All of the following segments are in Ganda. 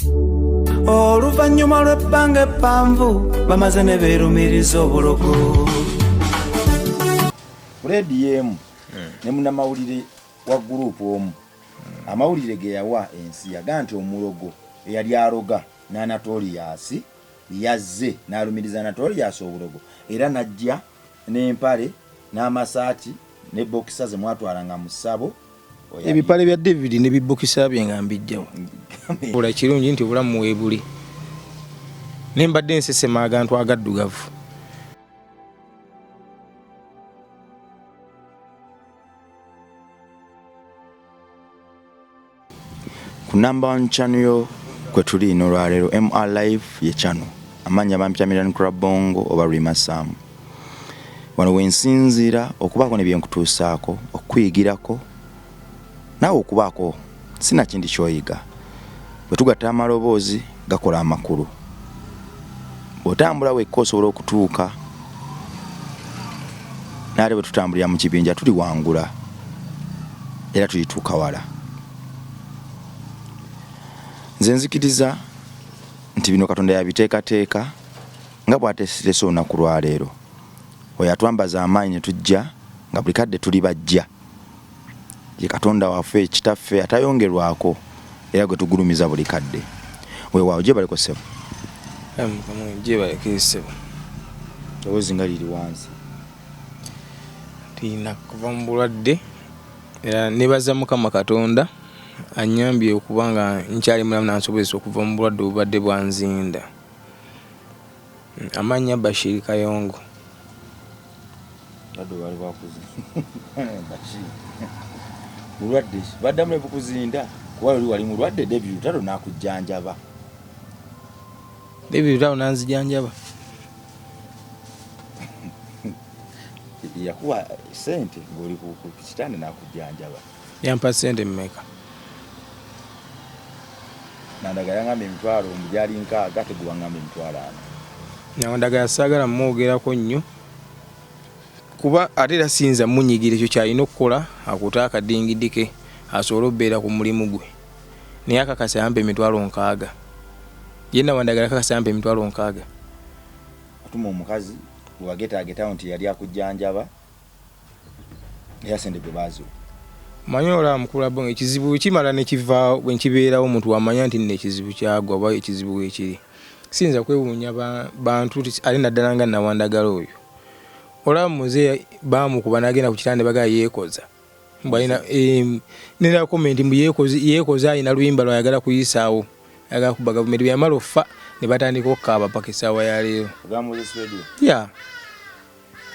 Oluvannyuma lw'ebbanga eppanvu bamaze ne beerumiriza obulogo. Fred yemu ne munnamawulire wa gurupu omu amawulire ge yawa ensi yaga nti omulogo eyali aroga n'Anatorius yazze n'alumiriza Anatorius obulogo era najja n'empale n'amasaati ne bokisa ze mwatwalanga mu ssabo. Ebipale bya David ne bibokisa bye nga mbijjawo. Bula kirungi nti obulamu weebuli. Ne mbadde nsesema agantu agaddugavu. Ku number 1 channel kwe tuli ino lwaleero MR Live ye channel amanya bampya Million Club Bongo oba Rima Sam. Wano wensinzira okubaako ne byenkutuusaako okuyigirako nawe okubaako sina kindi kyoyiga. Bwe tugatta amaloboozi gakola amakulu. Bw'otambula wekka osobola okutuuka naate bwe tutambulira mu kibinja tuli wangula era tulituuka wala. Nze nzikiriza nti bino Katonda yabiteekateeka nga bw'ateesirese olunaku lwaleero. Oyo atwambaza amaanyi ne tujja nga buli kadde tuli bajja. Ye Katonda waffe kitaffe atayongerwako era gwe tugulumiza buli kadde. Weewaawo gye baleko ssebo. Gye baleko ssebo. Ewoozi nga liri wansi. Tina kuva mu bulwadde era nebaza Mukama Katonda anyambye okuba nga nkyali mulamu nansobozesa okuva mu bulwadde obubadde bwanzinda. Amanya Bashir Kayongo. Bado wali bakuzi. Bashir. Mulwadde baddamu ebukuzinda kuba wali mulwadde David Lutalo nakujjanjaba. David Lutalo nanzijanjaba. Yakuwa sente ng'oli ku kitanda nakujjanjaba. Yampa sente mmeka? Nandagala ngambe emitwalo omujali nkaaga teguba ngambe emitwalo 4. Nandagala saagala mwogerako nnyo kuba ate era sinza munyigire ekyo kyalina okukola akuta akadingidike asobole okubeera ku mulimu gwe. Naye akakasa yampa emitwalo 6. Yenna Wandagala akakasa yampa emitwalo 6. Atuma omukazi wagetaageta nti yali akujjanjaba era sente gwe baazo. Manyola mukula bongo ekizibu kimala ne kiva bwe nkibeerawo omuntu wamanya nti nne ekizibu kyagwa oba ekizibu wekiri. Sinza kwewuunya bantu ali naddala nga Nawandagala oyo. Olaba muze bamukuba nagenda ku kitanda baga yeekoza. Mbalina nena comment mbu yeekoza ina luyimba lwayagala kuyisaawo. Yagala kuba gavumenti byamala ofa ne batandika okkaaba paka essaawa ya leero. Gamuzes radio. Yeah.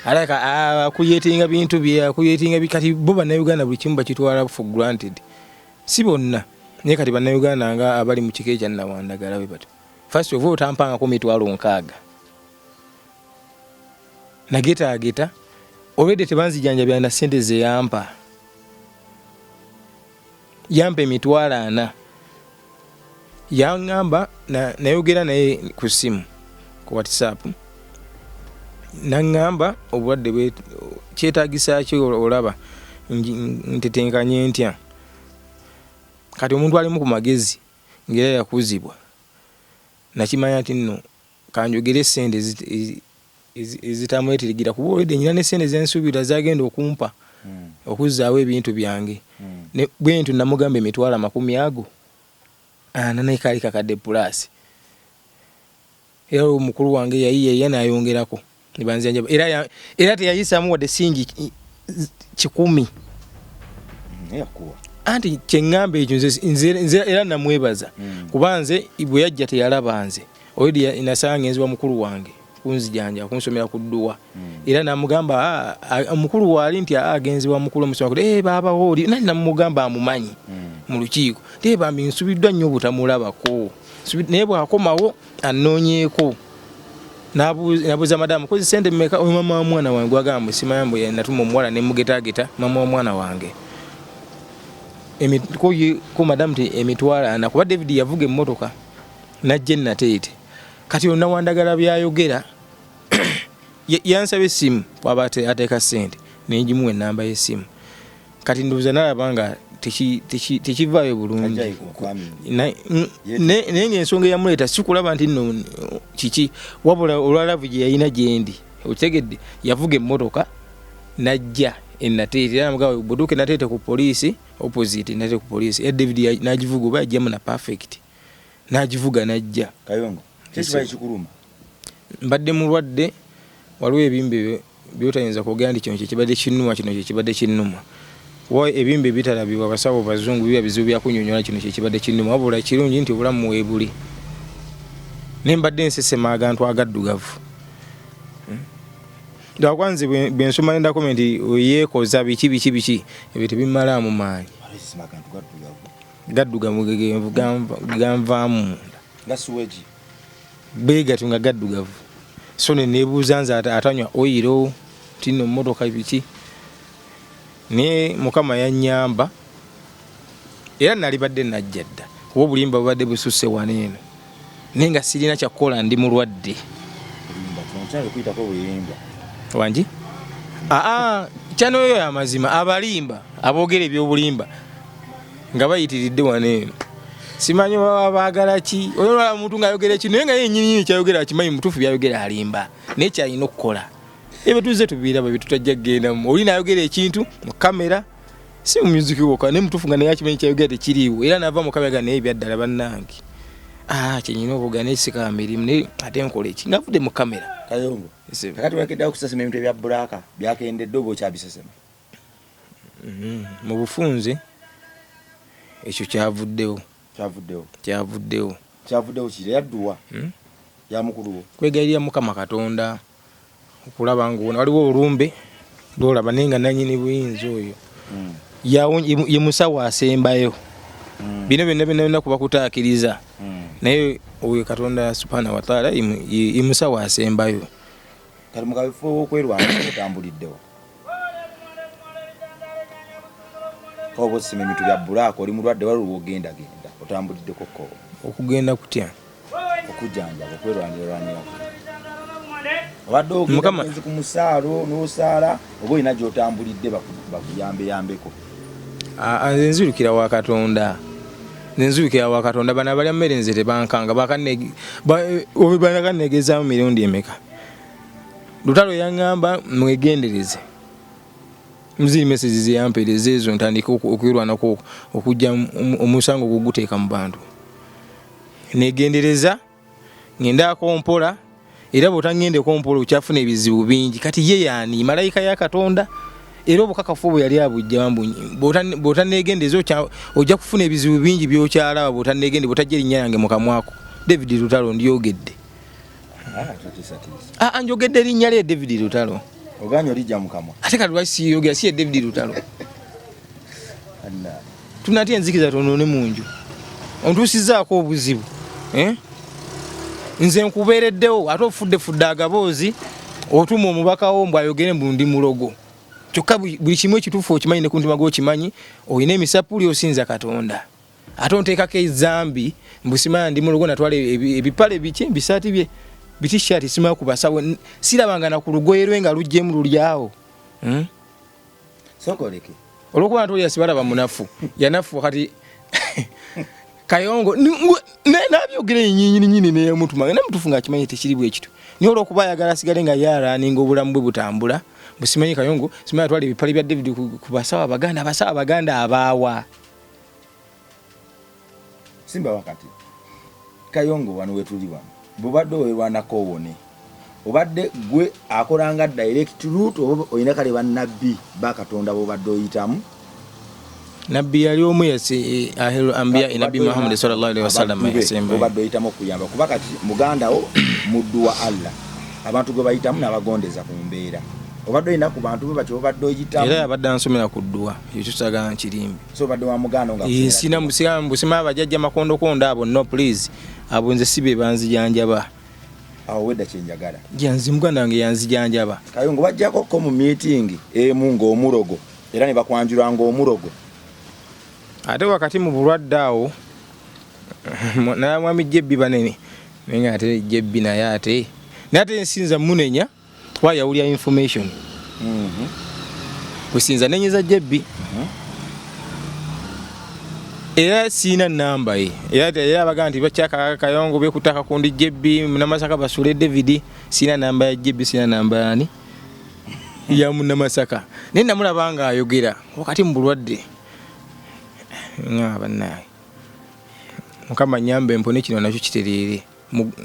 Alaka kuyetinga bintu bya kuyetinga bikati bo bannayuganda buli kimu bakitwala for granted. Si bonna naye kati bannayuganda nga abali mu kike kya Nawandagala we bati. First of all tampanga ku mitwalo 6. Nageta already tebanzijanja byana sente ze yampa. Yampa emitwalo 4. Yangamba nayogera naye ku simu ku WhatsApp. Nangamba obwadde bwe kyetaagisa ki olaba ntetenkanye ntya. Kati omuntu ali mu ku magezi ngera yakuzibwa. Nakimanya ati nno kanjogere sente ezitamwetirigira kuba olwedde nyina ne sente zensubira zagenda okumpa okuzzaawo ebintu byange. Ne bwentu namugamba emitwalo 10 naye kali kakadde plus. Era omukulu wange yayiye nayongerako. Nibanzanja era teyayisamu wadde singi 10. Yakuwa. Anti kyengambe ekyo nze era namwebaza. Kubanze bwe yajja teyalaba nze. Oyidi inasanga nzwa mukulu wange kunzijanja kunsomera ku dduwa. Era namugamba mukulu wali nti agenzi wa mukulu musoma baba woli nani namugamba amumanyi mu lukiiko. Bambi nsubiddwa nnyo butamulabako. Naye bwakomawo annoonyeeko. Nabuza madamu kozi sente mmeka mama wa mwana wange agamba simayambo natuma omuwala ne mugetaageta mama wa mwana wange. Ko madamu te emitwalo 4 kuba David yavuga emmotoka najje nateete. Kati Nawandagala byayogera yansaba essimu kwaba ateeka sente nenjimuwa ennamba y'essimu. Kati nduuza nalaba nga tekivaayo bulungi naye ng'ensonga eyamuleeta si kulaba nti nno kiki wabula olwalavu gye yalina gyendi okitegedde yavuga emmotoka najja enateete era namugamba buduuke nateete ku poliisi opposite nateete ku poliisi era David nagivuga oba yajjamu na perfect nagivuga najja Kayongo kikibaye kikuluma mbadde mulwadde waliwo ebimbe byotayinza kwogera nti kino kyekibadde kinnuma kino kyekibadde kinnuma wa ebimbe bitalabibwa abasawo bazungu biba bizibu byakunyonyola kino kyekibadde kinnuma wabula kirungi nti obulamu weebuli nembadde nsesema agantu agaddugavu ndakwanze bwensoma nenda komenti yeekoza biki ebyo tebimalaamu maanyi gaddugavu ganvaamu ngasuweji beegatu nga gaddugavu so neneebuuza nze atanywa oyiro tino mmotoka biki naye mukama yannyamba era nalibadde najja dda kuba obulimba bubadde bususse waneeno naye nga sirina kyakkola ndi mulwadde wangi kyano oyo amazima abalimba aboogera ebyobulimba nga bayitiridde waneeno simanyi baba baagala ki olwala omuntu ng'ayogera ekintu naye nga yennyini kyayogera akimanyi mutuufu byayogera alimba naye kyalina okukola ebyo tuzze tubiraba bye tutajja kugendamu oli naayogera ekintu mu kamera si mu music wokka naye mutuufu nga naye akimanyi kyayogera tekiriiwo era naava mu kamera naye byaddala bannange kyenyina obuga naye sika mirimu naye ate nkola eki nga vudde mu kamera Kayongo kakati wekeddewo kusasema ebintu ebya bbulaaka byakendedde oba okyabisasema mu bufunze ekyo kyavuddewo kiri yadduwa ya mukuluwo kwegayirira mukama Katonda okulaba ng'ona waliwo olumbe lwolaba naye nga nannyini buyinza oyo ye musawo asembayo bino byonna byonna kuba kutaakiriza naye oyo Katonda subhanahu wa taala ye musawo asembayo kati mukabifo okwerwanga otambuliddewo kobo sima ebintu bya bbulaaka oli mulwadde waliwo ogendagenda otambuliddeko ko okugenda kutya okujanjaba okwerwanirwanira obadde ogenzi ku musaalo n'osaala oba olina gy'otambulidde bakuyambeyambeko nze nzirukira wa Katonda bano abalya mmere nze tebankanga banakanegezaamu mirundi emeka lutalo yaŋŋamba mwegendereze muziri message zeyampereza ezo ntandika okwirwanako okujja omusango guguteeka mu bantu negendereza ngendaako mpola era bw'otaŋŋendeko mpola okyafuna ebizibu bingi kati ye yaani malayika ya Katonda era obukakafu bwe yali abujja wambunyi bw'otanegendereza ojja kufuna ebizibu bingi byokyalaba bw'otanegende bw'otajja erinnya yange mu kamwako David Lutalo ndyogedde njogedde erinnya lye David Lutalo oganya olijja mukama ate kati lwaki siyogera si ye David Lutalo tunatya enzikiza tonoone munju ontuusizaako obuzibu nze nkubeereddewo ate ofudde agaboozi otuma omubakawo mbw ayogere mbu ndi mulogo kyokka buli kimu ekituufu okimanyi ne ku ntima gw'okimanyi olina emisapuli osinza Katonda ate onteekako ezambi mbusimanya ndi mulogo natwala ebipale biki bisaati bye bitishaati simanya ku basawo sirabanga na ku lugoye lwe nga luggyemu lulyawo sokoleke olwokuba nti oli yasibalaba munafu yanafu kati Kayongo nabyogera enyinyini neyamutuma namutufu ng'akimanyi tekiri bwe kitu naye olwokuba ayagala asigale nga yaalaninga obulamu bwe butambula busimanyi Kayongo simanyi atwala ebipale bya David ku basawo abaganda abaawa simba wakati Kayongo wano wetuli wano bubadde owerwanako owone obadde gwe akolanga direct route oba olina kale bannabbi bakatonda bobadde oyitamu nabbi yali omu yasi ahiru anbiya nabbi Muhammad sallallahu alaihi wasallam yasemba obadde oyitamu okuyamba kuba kati muganda wo muddu wa Allah abantu gwe bayitamu n'abagondeza ku mbeera obadde oyina ku bantu be bakyo obadde oyitamu era abadde ansomera ku dduwa ekyo kirimbi so obadde wa muganda nga sina musima abajjajja makondokonda abo no please abo nze sibe banzijanjaba awo wedda kyenjagala janzi muganda wange yanzijanjaba Kayongo bajjako ko mu meeting emu ng'omulogo era ne bakwanjula ng'omulogo ate wakati mu bulwadde awo mwami Jebbi banene naye nga ate Jebbi naye ate nsinza munenya twayawulya information kusinza nenyeza Jebbi era sina namba ye era abaga nti bakyaka kayongo bekutaka kundi jebbi Namasaka basule David sina namba ya jebbi sina namba yani ya Namasaka nenda mulabanga ayogera wakati mbulwadde ngaba naye mukama nyambe mpone kino nakyo kiterere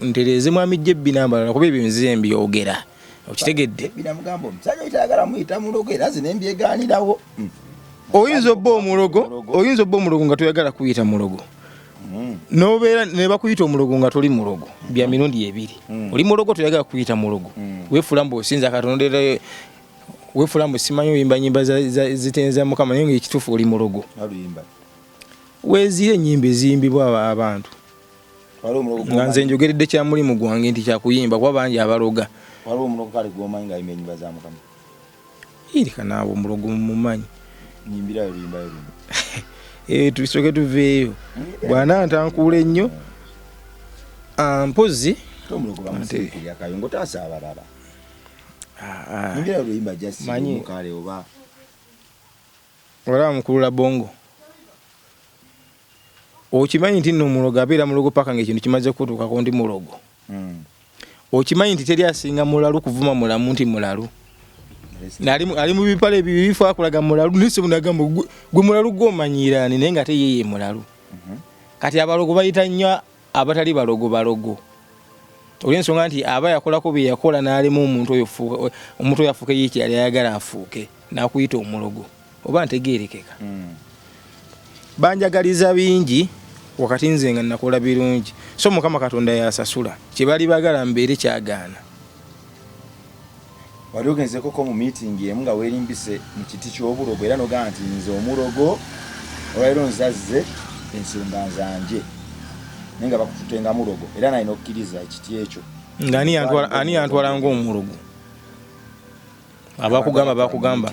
ntereze mwami jebbi namba kuba ebyo nzembi yogera okitegedde binamugambo omusajja itagala muyita mulogo era zinembyeganirawo oyinza obba omulogo nga toyagala kuyita mulogo nobeera ne bakuyita omulogo nga toli mulogo bya mirundi ebiri oli mulogo toyagala kuyita mulogo weefula mbu osinza Katonda weefula mbu simanyi oyimba nyimba zitenza Mukama naye ng'ekituufu oli mulogo weezire ennyimba eziyimbibwa abantu nga nze njogeredde kya mulimu gwange nti kyakuyimba kuba bangi abaloga waliwo omulogo kale gwomanyi nga ayimba ennyimba za Mukama irika naawe omulogo mumumanyi nyimbira yimba tusoke tuveeyo bwana ntankuula ennyo mpozi omulogo bamusiikirya kayongo taasa abalala nyimbira yimba jasimukale oba olaba mukulula bongo okimanyi nti nno omulogo abeera mulogo paka ng'ekintu kimaze kutuukako ndi mulogo okimanyi nti teri asinga mulalu kuvuma mulamu nti mulalu ali mu bipale ebyo akulaga mulalu nise bunagamba gwe mulalu gw'omanyiraani naye nga teyeye mulalu kati abalogo bayita nnyo abatali balogo olw'ensonga nti aba yakolako bye yakola n'alema omuntu oyo afuuke ye kyali ayagala afuuke n'akuyita omulogo oba ntegeerekeka banjagaliza bingi wakati nze nga nakola birungi so Mukama Katonda yasasula kye bali bagala mbeere kyagaana wali ogenzeko ko mu meeting emu nga weerimbise mu kiti ky'obulogo era nogaa nti nze omulogo olwaliro nzazze ensonga nzanje naye nga bakututenga mulogo era nalina okukkiriza ekiti ekyo ani yantwala ng'omulogo bakugamba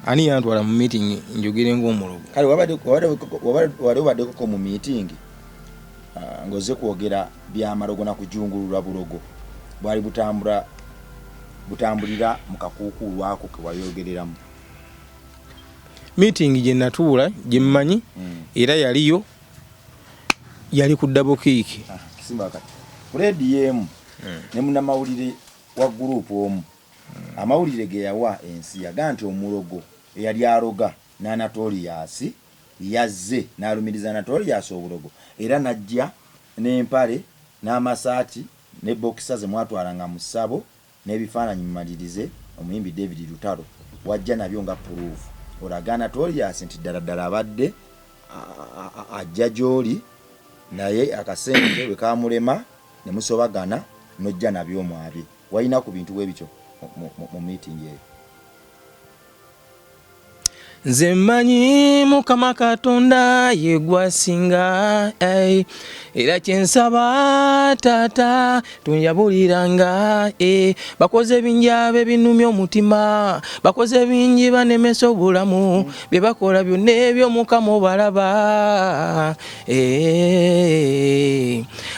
ani yantwala mu meeting njogere ng'omulogo kale wali obaddeko mu meeting ng'ozze kwogera by'amalogo na kujungulula bulogo bwali butambulira mu kakuukuulu ako ke wayogereramu meeting gye natuula gye mmanyi era yali ku double kick kisimba kati Fred yemu ne munnamawulire wa gurupu omu amawulire ge yawa ensi yaga nti omulogo eyali aloga n'Anatorias yazze n'alumiriza Anatorias obulogo era najja n'empale n'amasaati ne bokisa ze mwatwalanga mu ssabo n'ebifaananyi mumalirize omuyimbi David Lutalo wajja nabyo nga proof olaga Anatorias nti ddala abadde ajja gy'oli naye akasente bwe kamulema ne musobagana n'ojja nabyo mwabye walina ku bintu bwebityo mu meeting eyo nze mmanyi Mukama Katonda ye gwasinga era kyensaba taata tunjabuliranga bakoze bingi abe binumya omutima bakoze bingi banemesa obulamu bye bakola byonna ebyo Mukama obalaba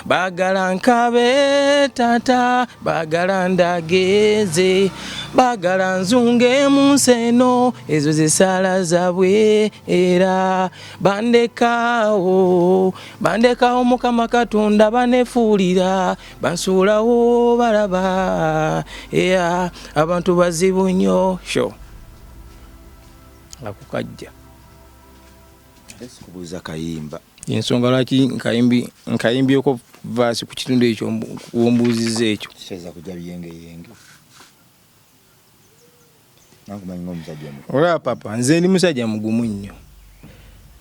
bagala nkabe taata bagala ndageze bagala nzunge mu nsi eno ezo zisala zabwe era bandekawo Mukama Katonda banefuulira bansuulawo balaba abantu bazibu nnyo sho akukajja kubuuza kayimba ensonga lwaki nkayimbyeko vaasi ku kitundu ekyo wombuuziza ekyo kisoza kujja biyengeyenge olaba papa nze ndi musajja mugumu nnyo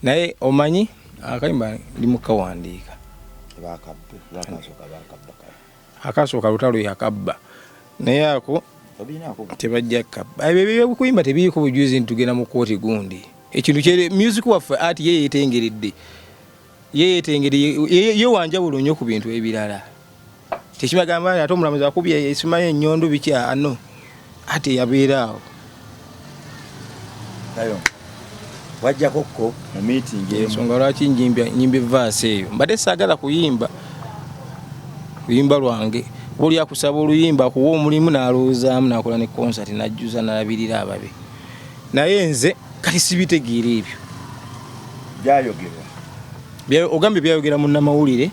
naye omanyi akayimba ndi mukawandiika akasooka lutalo yakabba naye ako tebajja kabba ebyokuyimba tebiriko bujuzi nti tugenda mu kooti gundi ekintu kyere music waffe ati yeyetengeredde ye wanjawulo nnyo ku bintu ebirala tekibagamba ate omulamuzi akubya esimayo ennyondo bikya ano ate yabeeraawo wajjakokko mu meeting ensonga lwaki nyimba evaasi eyo mbadde saagala kuyimba lwange buli akusaba oluyimba kuwa omulimu n'alowoozaamu n'akola ne concert n'ajjuza n'alabirira ababe naye nze kati sibitegeera ebyo byayogerwa Ogambye byayogera mu namawulire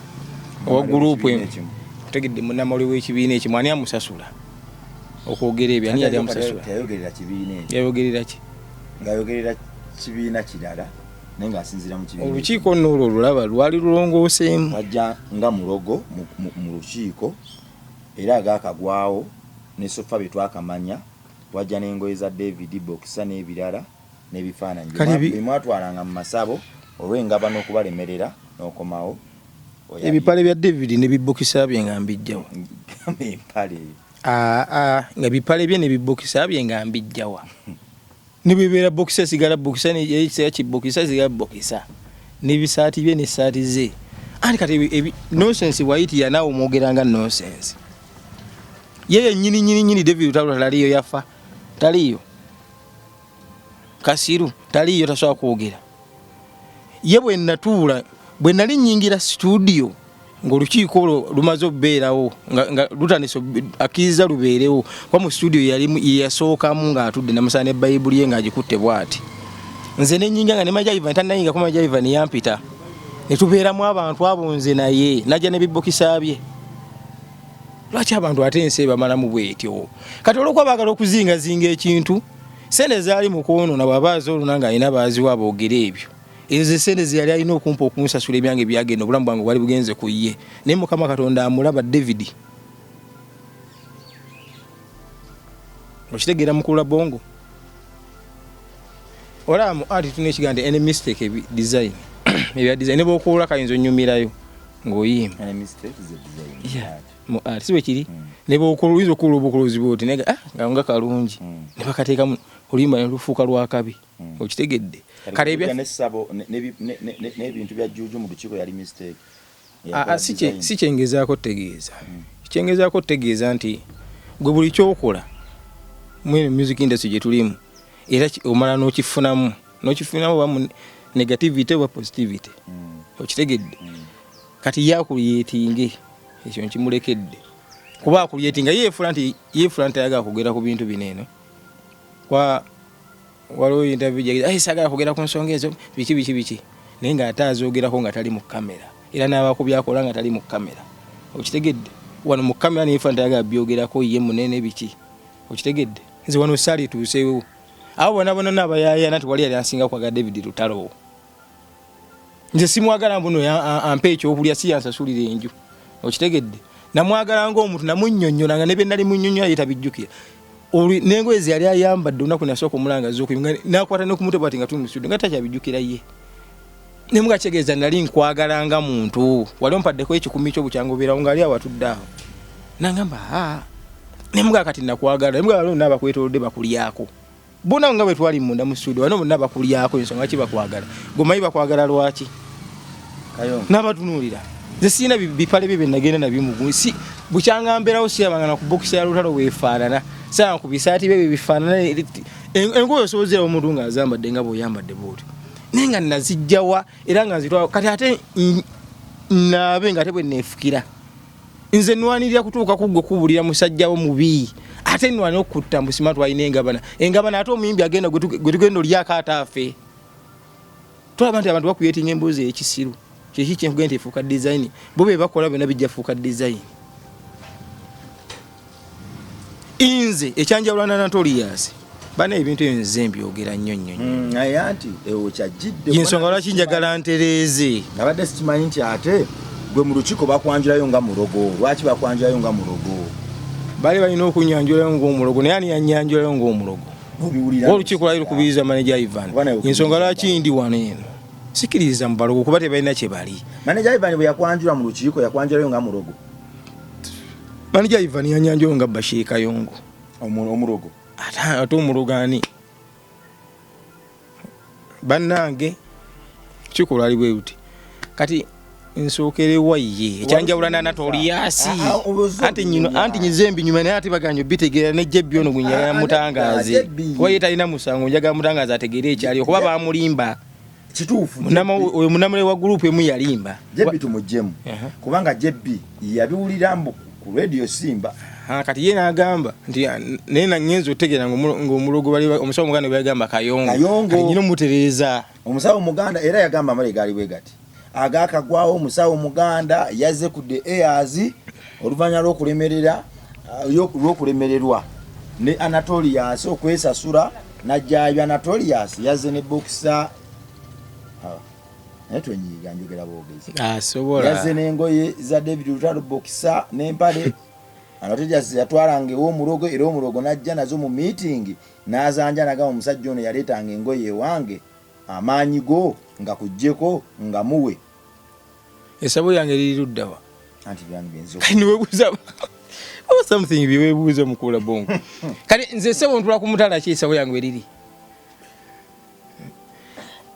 owa group tegedde mu namawulire w'ekibiina ekyo mwani amusasula okwogera ebyo ani yali amusasula yayogerera kibiina ekyo yayogerera ki ngayogerera kibiina kirala naye ng'asinziira mu kibiina olukiiko nno olwo lulaba lwali lulongooseemu wajja nga mulogo mu lukiiko era agaakagwawo ne sofa bye twakamanya wajja n'engoye za David Boxer n'ebirala n'ebifaananyi bimwatwalanga mu masabo olw'engaba n'okubalemerera n'okomawo ebipale bya David ne bibokisa bye nga mbijjawa empale nga bipale bye ne bibokisa bye nga mbijjawa ne bibeera bokisa sigala bokisa ne yeyisa kibokisa sigala bokisa ne bisaati bye ne saati ze ani kati nonsense waiti ya nawo mwogeranga nonsense yeye nyini David utabula taliyo yafa taliyo Kasiru taliyo tasobola kwogera ye bwe natuula bwe nali nyingira studio ng'olukiiko lumaze okubeerawo nga lutandise akkiriza lubeerewo kwa mu studio yasookamu ng'atudde namusana ne Bayibuli ye ng'agikutte bw'ati nze ne nyinga nga ne Majaiva ntannayinga ko Majaiva ne yampita ne tubeeramu abantu abo nze naye najja ne bibokisa bye lwaki abantu ate ensi bamalamu bwetyo kati olwokuba baagala okuzingazinga ekintu sente zaali mu kwonoona bw'abaazi oluna ng'alina baaziwa aboogera ebyo ezo sente ziyali alina okumpa okunsasula ebyange byagenda obulamu bwange bwali bugenze ku ye naye Mukama Katonda amulaba David okitegeera mukulu wa bongo olamu ati tuna ekigande any mistake design ebya design ne bw'okola kayinza onnyumirayo ng'oyimba any mistake is a design siwe kiri ne bw'okolwiza okukola obukolozi bwoti nga kalungi ne bakateekamu oluyimba ne lufuuka lwakabi okitegedde kale n'essabo n'ebintu bya Juju mu lukiiko yali mistake si kyengezaako tegeeza kyengezaako tegeeza nti gwe buli kyokola mu music industry gye tulimu era omala n'okifunamu bamu negativity oba positivity okitegedde kati yakulyetinge ekyo nkimulekedde kuba akulyetinga yeefula nti ayagala kugera ku bintu bineeno waliwo interview gye sagala kugera ku nsonga ezo biki naye ng'ate azoogerako nga tali mu kamera era n'abakubyakola nga tali mu kamera okitegedde wano mu kamera neefula nti ayagala byogerako ye munene biki okitegedde nze wano saali tuuseewo abo bona n'abayaayana nti wali yali ansinga kwagala David Lutalo nze simwagala mbuno ampe ekyokulya si yansasulira enju okitegedde namwagala ng'omuntu namunnyonnyolanga ne bye nali munnyonnyola ye tabijjukira nengoye ze yali ayambadde olunaku nasooka omulanga z'okuyimba nakwata n'okumutwe bw'ati nga tuli mu studio nga takyabijjukira ye ne mugategeeza nali nkwagalanga muntu wali ompaddeko ekikumi ky'obukyango obeerawo ng'ali awatudde awo nangamba ne mugaa kati nakwagala ne mugaa waliwo n'abakwetoolodde bakulyako bona nga bwe twali munda mu studio wano bonna bakulyako ensonga ki bakwagala gomanyi bakwagala lwaki n'abatunuulira nze sirina bipale bye nagenda nabyo mugu si bukyanga mbeerawo sirabanga na ku bokisi ya Lutalo weefaanana saa ku bisaati bye bifaanana engoye osobozeewo omuntu ng'azambadde nga bw'oyambadde bw'otyo naye nga nazijjawa era nga nzitwala kati ate naabe nga ate bwe neefukira nze nwanirira kutuuka kuggwe kubulira musajjawo mubi ate nwanira okutta mbusima twalina engabana ate omuyimbi agenda gwe tugenda olyako ate afe tulaba nti abantu bakuyetinga emboozi ekisiru kyeki kyenkugenda nti efuuka design bo be bakola byonna bijja fuuka design inze ekyanjawula na Notorious bana ebintu ebyo nze mbyogera nnyo naye anti ewo kyajjidde yensonga lwaki njagala ntereeze nabadde sikimanyi nti ate gwe mu lukiiko bakwanjulayo nga mulogo lwaki bakwanjulayo nga mulogo bali balina okunyanjulayo ng'omulogo naye ani yanyanjulayo ng'omulogo olukiiko lwali lukubiriza manager Ivan yensonga lwaki ndi wano eno sikiriza mu balogo kuba tebalina kye bali manager Ivan bwe yakwanjula mu lukiiko yakwanjulayo nga mulogo manager Ivan yanyanjulayo nga Bashir Kayongo omulogo ate omulogo ani bannange lukiiko lwali bwe luti kati nsookerewa ye ekyanjawula na Notorious anti nyizembi nyuma naye ate baganya bitegeera ne Jebbi ono gwe njagala mutangaze kuba ye talina musango njagala mutangaze ategeere ekyaliyo kuba bamulimba kituufu oyo munamule wa group emu yalimba Jebbi tumujjemu kubanga Jebbi yabiwulira ku radio Simba kati ye n'agamba nti naye nangenza otegeera ng'omulogo bali omusawo omuganda bwe yagamba Kayongo nyina omutereeza omusawo omuganda era yagamba amalega ali bwe gati agakagwawo musawo muganda yazze ku the airs oluvanyuma lw'okulemererwa ne Anatolius okwesasula najjayo Anatolius yazze ne boxer netwenyiga njogera boogezi asobola yazze n'engoye za David Lutalo boxer n'empale Anatolius yatwalanga ew'omulogo era omulogo najja nazo mu meeting n'azanja naga omusajja ono yaleetanga engoye ewange amaanyi go nga kujjeko nga muwe esabo yange liruddawa anti byange benzo kani webuza or something biwebuza mukula bongo kale nze sebo ntula ku mutala ki esabo yange eriri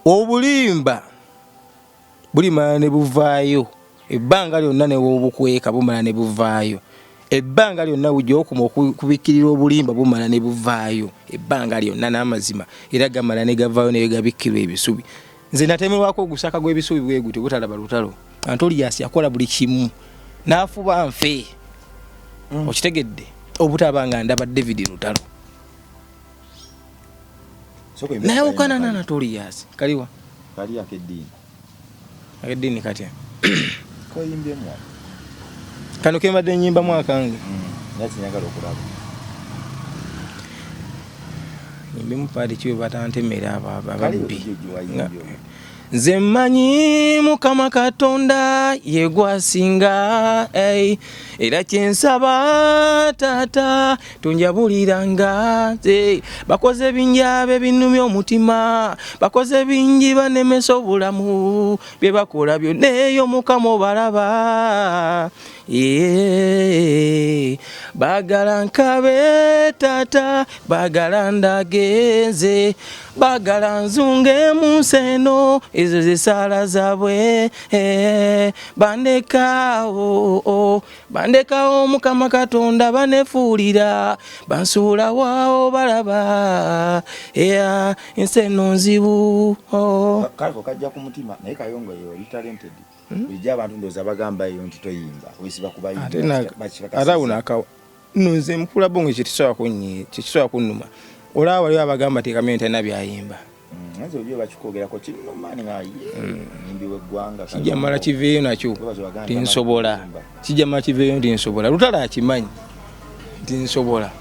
obulimba bulimana ne buvaayo ebbanga lyonna ne wobukweka bumala ne buvaayo ebbanga lyonna wujja okubikirira obulimba bumala ne buvaayo ebbanga lyonna n'amazima era gamala ne gavaayo ne gabikkirwa ebisubi nze natemerwako ogusaka gw'ebisubi bwe gutyo butalaba lutalo Anatolius yakola buli kimu n'afuba nfe okitegedde obutabanga ndaba David Lutalo naye ukana na Anatolius kaliwa kali akedini kati ko yimbe mwa kano kemadde nyimba mwakange nati nyagala okulaba nyimbe mupadi kiwe batantemera ababbi nze mmanyi Mukama Katonda yegwasinga era kyensaba taata tunjabuliranga nze bakoze binjabe binumya omutima bakoze bingi banemesa obulamu bye bakola byonna eyo Mukama obalaba bagala nkabe taata bagala ndagenze bagala nzunge mu nseno ezo zisala zabwe bandekawo Mukama Katonda banefuulira bansuula waawo balaba enseno nzibu kaliko kajja ku mutima naye Kayongo yo talented bijja abantu ndoza bagamba eyo nti toyimba wesiba kubayimba ate unakawa nze mukula bongo kisobola kunnuma olaba waliwo abagamba tekamyo talina byayimba nze ojo bakikogerako kinnuma nga yimbi w'eggwanga kijamala kiveeyo nakyo tinsobola kijamala kiveeyo tinsobola Lutalo akimanyi tinsobola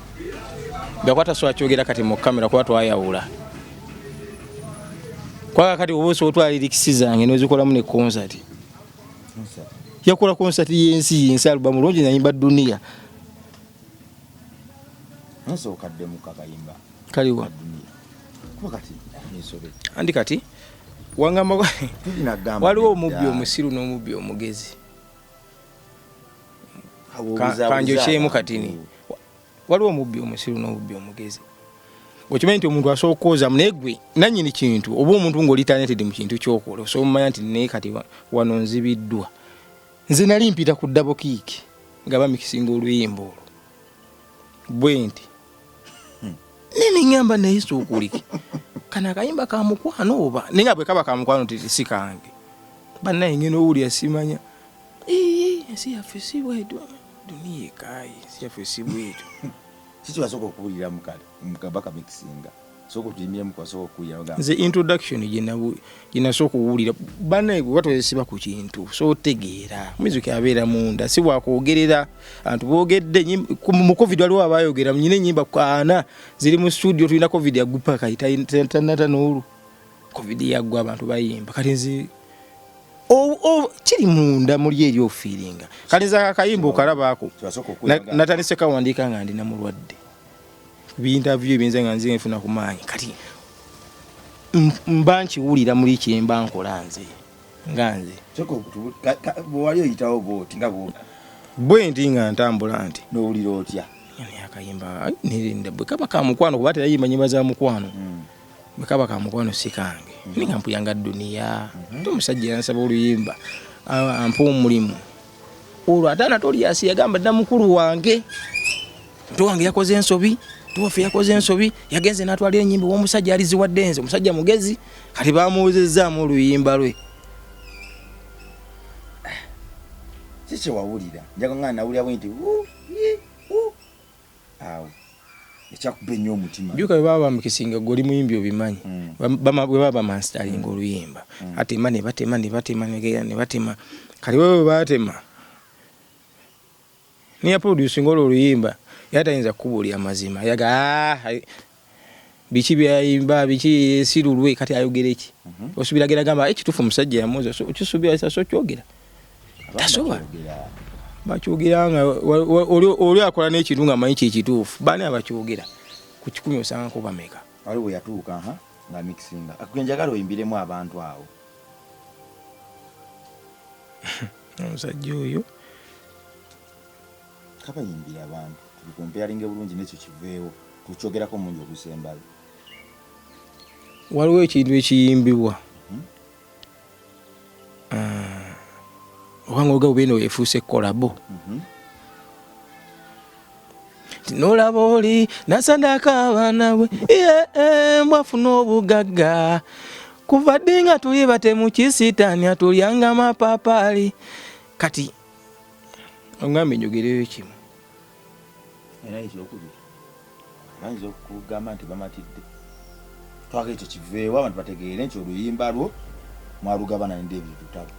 byakwata so akyogera kati mu kamera kuba twayawula kwa kati obuso otwala lirikisi zange nozikolamu ne concert yakola concert yensi album mulungi nayimba dunia nso kadde mu kakayimba kaliwa wakati nisobe andi kati wangamba tulinagamba waliwo omubbi omusiru n'omubbi omugezi kanjo kyemu katini waliwo omubbi omusiru n'omubbi omugezi okimanyi nti omuntu asobola okwoza munegwe nannyini kintu oba omuntu ng'oli talented mu kintu kyokola osobola omanya nti naye kati wano nzibiddwa nze nali mpita ku double kick nga bamikisinga oluyimba olwo bwe nti nene ngamba naye sookulike kana akayimba ka mukwano oba naye nga bwe kaba ka mukwano si kange bannaye ngeno owulira simanya ensi yaffe si bwetu duniya ekaayi ensi yaffe si bwetu kiki wasooka okuwulira mukale mukabaka mikisinga sooka otuyimira mukasooka okuwulira nze introduction ginasooka okuwulira bannaye bwe batwesiba ku kintu so otegeera mizuki abeera munda si bwakwogerera abantu boogedde mu covid waliwo abayogera nyina ennyimba kaana ziri mu studio tulina covid yagupa kaitanata n'olu covid yaggwa abantu bayimba kati nze kiri munda muli eri ofiiringa kati nze akayimba okalabaako natandise kawandiika nga ndina mulwadde binterview ebinze nga nze nfuna ku maanyi kati mba nkiwulira muli kyemba nkola nze nga nze bwewali oyitawo bwoti nga bwe ndi nga ntambula nti n'owulira otya akayimba nirinde bwe kaba ka mukwano kuba teyayimba nyimba za mukwano bwe kaba ka mukwano si kange ninga mpuyanga duniya omusajja yansaba oluyimba ampa omulimu olwo ate Anatolius yagamba dda mukulu wange mtu wange yakoze ensobi tuwafe yakoze ensobi yagenze n'atwala ennyimba w'omusajja aliziwadde nze omusajja mugezi kati bamuwozezzaamu oluyimba lwe kiki wawulira njaga nga nawulira bwe nti awo ekyakubenya omutima byuka baba mukisinga goli muyimbi obimanyi bwe baba mastaringa oluyimba atema ne batema ne batema kali wewe batema niya producing oluyimba yatayinza kubulya amazima yaga bichi byayimba bichi sirulwe kati ayogereki osubira gamba ekitufu musajja yamuza so ukisubira so kyogera tasoba bakyogera oli akola n'ekintu nga manyi kituufu bani abakyogera ku 10 osanga ko bameka waliwo yatuuka nga mixinga akwenjagala oyimbiremu abantu awo omusajja oyo kabayimbira abantu tubikompeyalinga bulungi n'ekyo kiveewo tukyogerako mungi okusembayo waliwo ekintu ekiyimbibwa obanga oga ubeno efuuse kolabo nolaba oli nasandaka abaana bwe mbwafuna obugagga kuva ddi nga tuli batemu kisitaani atulyanga amapapaali kati ongambe njogereyo kimu era ekyokubiri bayinza okugamba nti bamatidde twaka ekyo kiveewo abantu bategeere nti oluyimba lwo mwalugabana ne David Lutalo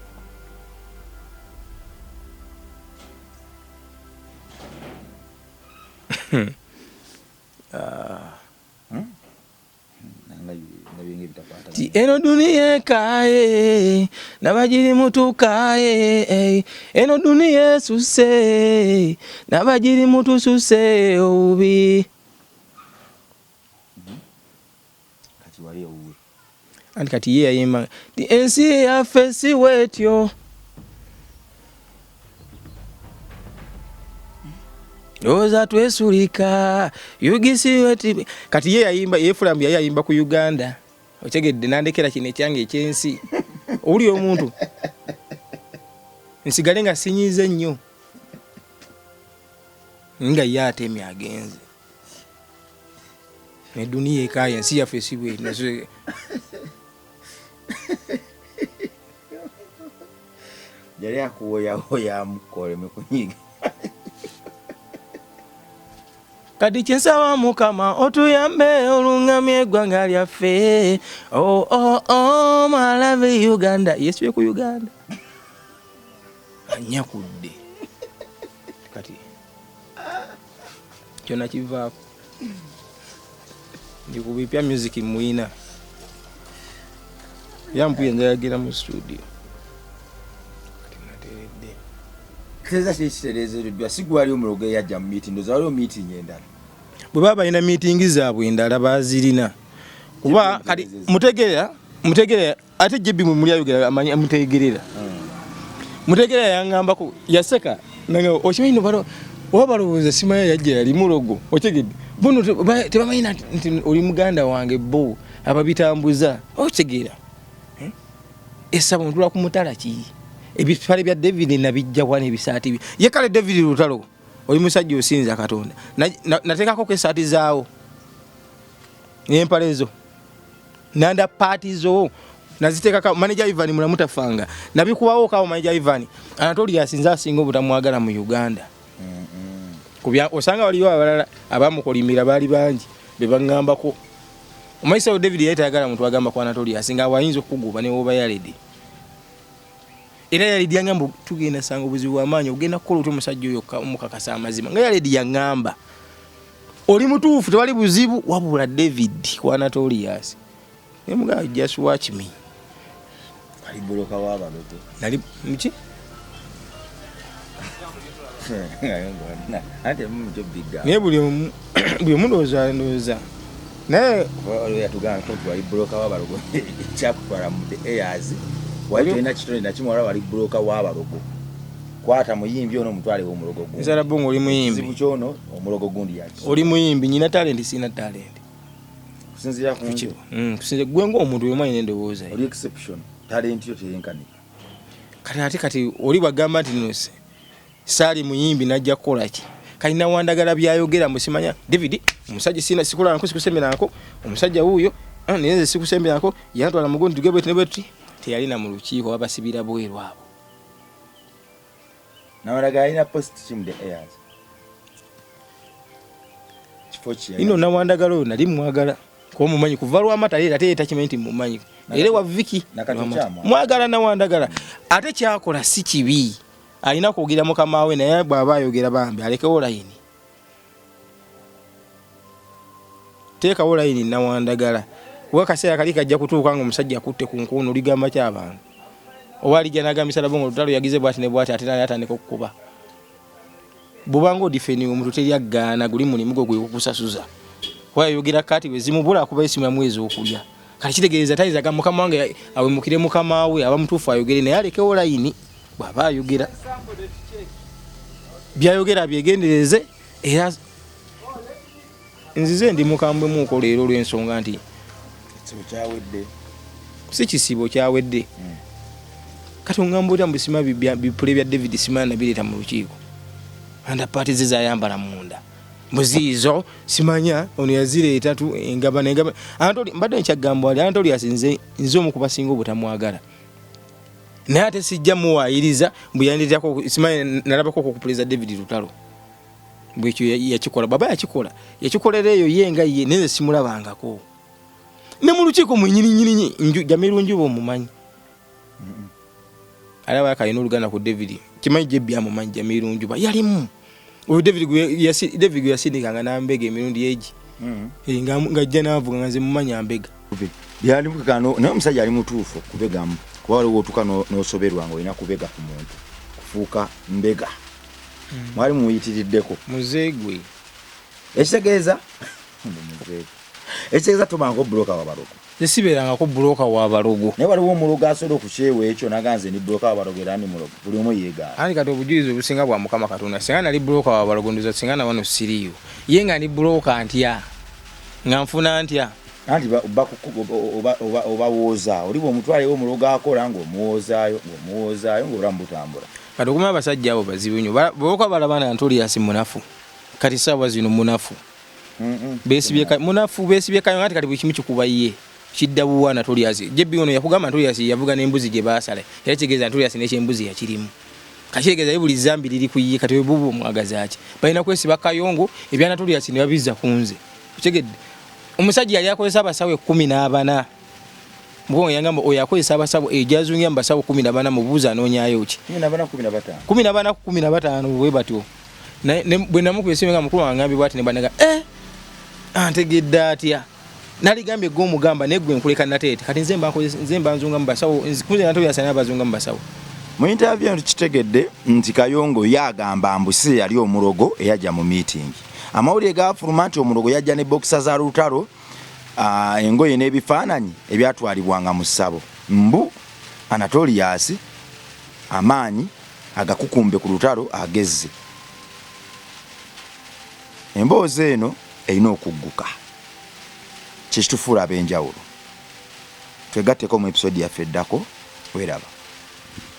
eno dunia ekaye nabajiri mutukaye eno dunia esuse nabajiri mutususe obubi kati wali obuwe anti kati ye yayimba ensi yaffe si wetyo Oza twesulika yugisi weti kati ye yayimba yefulambu yayimba ku Uganda otegedde nandekera kino ekyange ekyensi oli omuntu nsigale nga sinyize nnyo nga yatemye agenze ne dunia ekaya ensi yaffe si bwe nazo yali akuwoyawoya mukole mukunyiga kati kyensaba Mukama otuyambe olungamye eggwanga lyaffe malabe Uganda yesu ku Uganda anyakudde kati kyona kivaako ndikubipya music mwina yampuye nzayagera mu studio kati nateredde keza kyekirezereddwa sigwali omulogo yajja mu meeting ndoza waliwo meeting endala bwe baba ina meeting zaabwe endala bazirina kuba kati mutegerera ate jebi muli ayogera amanya mutegerera mutegerera yangambako yaseka nange okimanyi balo wabalowooza simanya yajja yali mulogo otegedde bono tebamanyi nti oli muganda wange bo ababitambuza otegera esaba ntula ku mutala ki ebifale bya David nabijja wane bisaati ye kale David Lutalo oli musajja osinza Katonda natekako ke saati zaawo n'empalezo nanda party zo naziteka ka manager Ivan mulamutafanga nabikuwawo kawo manager Ivan Anatolia asinza asinga obutamwagala mu Uganda kubya osanga waliyo abalala abamukolimira bali bangi bebangambako omaisa o David yayitagala muntu agamba kwa Anatolia asinga wayinza okuguba ne oba yaledi era yaledi yangamba tugenda sanga obuzibu amanyi ogenda kukola otu musajja oyo omukakasa amazima nga yaledi yangamba oli mutuufu tewali buzibu wabula David kwa Anatolias nemuga just watch me ali boloka waba loto nali mchi ate mumjo biga ne buli mundoza naye wali yatugana ko twali boloka waba logo chakupara mu airs wali tena kitone na kimwala wali boloka waba logo kwata muyimbi ono mutwale wo mulogo gundi nzara bongo oli muyimbi zibu kyono omulogo gundi yaki oli muyimbi nyina talent sina talent kusinzira ku nchi kusinzira gwengo omuntu yomanyi nendowooza oli exception talent yo teyenkani kati oli bagamba nti nose sali muyimbi najja kukola ki kalina wandagala byayogera musimanya David omusajja sina sikula nako sikusemerako omusajja huyo neze sikusemerako yantwala mugondi tugebe tinebeti teyalina mu lukiiko babasibira bweru abo nawalaga ina post team the airs ino Nawandagala oyo nali mwagala kuba mumanyi kuva lwamata era ate takimanyi nti mumanyi era wa Viki mwagala Nawandagala ate kyakola si kibi alina kugira mukama we naye bw'aba ayogera bambi alekewo layini teekawo layini Nawandagala kuba kaseera kali kajja kutuuka nga omusajja akutte ku nkuunu ligamba ky'abantu oba alijja n'agambisa labo ng'olutalo yagize bw'ati ne bw'ati ate naye atandika okukuba bubanga odifeni omuntu teryaggaana guli mulimu gwe gwekusasuza wayogera kati bezimubula akuba esimu ya mwezi okulya kati kitegeeza tayizaga mukama wange awemukire mukama we aba mutuufu ayogere naye alekewo layini bw'aba ayogera byayogera byegendereze era nzize ndi mukambwe muko leero olw'ensonga nti si kisibo kyawedde kati ongambulira mu bisima bipule bya David Simana nabireeta mu lukiiko anda pati zizayambala munda muzizo simanya ono yazireeta tu engabana Antoli mbadde nkyagamba wali Antoli asinze nzo omukuba singa obutamwagala naye ate sijja muwayiriza mbuyanditako simanya nalabako ku President David Lutalo bwekyo yakikola baba yakikolera eyo yenga ye neze simulabangako ne mu lukiiko mwenyini Jamiru Njuba omumanyi alaba kayino oluganda ku David kimanyi je bya mumanyi Jamiru Njuba yalimu oyo David yasindikanga n'ambega emirundi eji nga jja n'avuga nga nze mumanyi ambega byali mukano naye omusajja ali mutuufu kubegamu kuba waliwo otuuka n'osoberwa nga olina kubega ku muntu kufuuka mbega mwali muyitiriddeko muzeegwe ekitegeeza tobanga buloka wa balogo tesibeerangako buloka wa balogo naye waliwo omulogo asobola okukyewa ekyo naganze ni buloka wa balogo era ni mulogo buli omu yeegaana ani kati obujulizi obusinga bwa Mukama Katonda singa nali buloka wa balogo ndoza singa na wano siriyo ye nga ni buloka ntya nga nfuna ntya anti obawooza oliba omutwalewo omulogo akola ng'omuwoozaayo ng'obulamu butambula kati okumanya abasajja abo bazibu nnyo buloka balabana Antolias munafu kati saawa zino munafu besibye kayo ngati kati buli kimu kikuba ye kidda buwa Antolias jebbi ono yakugamba Antolias yavuga n'embuzi gye baasala era kitegeeza Antolias n'ekyembuzi yakirimu kakitegeeza ye buli zambi liri ku ye kati bubu omwagaza ki balina kwesiba kayongo ebya Antolias ne babizza ku nze kitegedde omusajja yali akozesa abasawo 14 mbwo yangamba oyo akozesa abasawo ejazungia mbasawo 14 mubuuza anoonyaayo ki 15 bwe batyo bwe namukwesiba nga mukulu wangambi bwati ne banaga antegedde atya naligambye g'omugamba negwe nkuleka nateete kati nze mba nzunga mu basawo nzikuze Antolias n'abazunga mu basawo mu interview kitegedde nti Kayongo yagamba mbuse yali omulogo eyajja mu meeting amawulire gafuluma nti omulogo yajja ne boxer za lutalo engoye n'ebifaananyi ebyatwalibwanga mu ssabo mbu Antolias amaanyi agakukumbe ku lutalo agezze emboozi eno erina okugguka kyekitufuula ab'enjawulo twegatteko mu episode yaffe eddako weraba